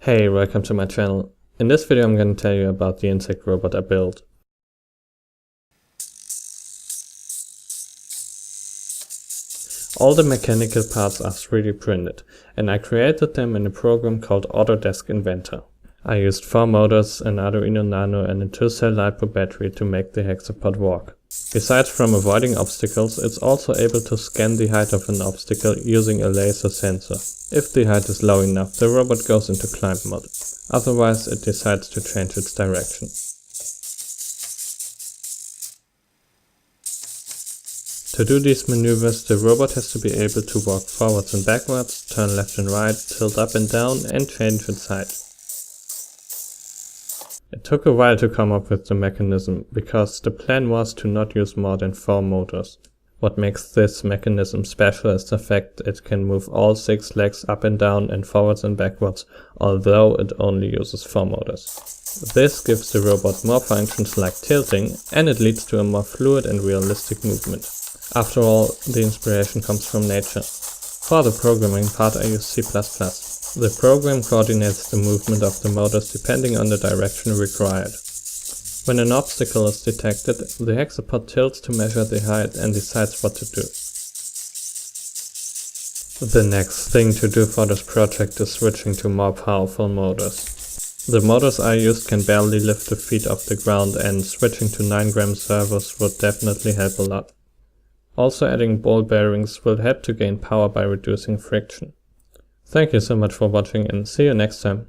Hey, welcome to my channel. In this video I'm going to tell you about the insect robot I built. All the mechanical parts are 3D printed, and I created them in a program called Autodesk Inventor. I used 4 motors, an Arduino Nano and a 2-cell LiPo battery to make the hexapod walk. Besides from avoiding obstacles, it's also able to scan the height of an obstacle using a laser sensor. If the height is low enough, the robot goes into climb mode. Otherwise, it decides to change its direction. To do these maneuvers, the robot has to be able to walk forwards and backwards, turn left and right, tilt up and down, and change its height. It took a while to come up with the mechanism, because the plan was to not use more than 4 motors. What makes this mechanism special is the fact it can move all 6 legs up and down and forwards and backwards, although it only uses 4 motors. This gives the robot more functions like tilting, and it leads to a more fluid and realistic movement. After all, the inspiration comes from nature. For the programming part I use C++. The program coordinates the movement of the motors depending on the direction required. When an obstacle is detected, the hexapod tilts to measure the height and decides what to do. The next thing to do for this project is switching to more powerful motors. The motors I used can barely lift the feet off the ground, and switching to 9-gram servos would definitely help a lot. Also, adding ball bearings will help to gain power by reducing friction. Thank you so much for watching and see you next time.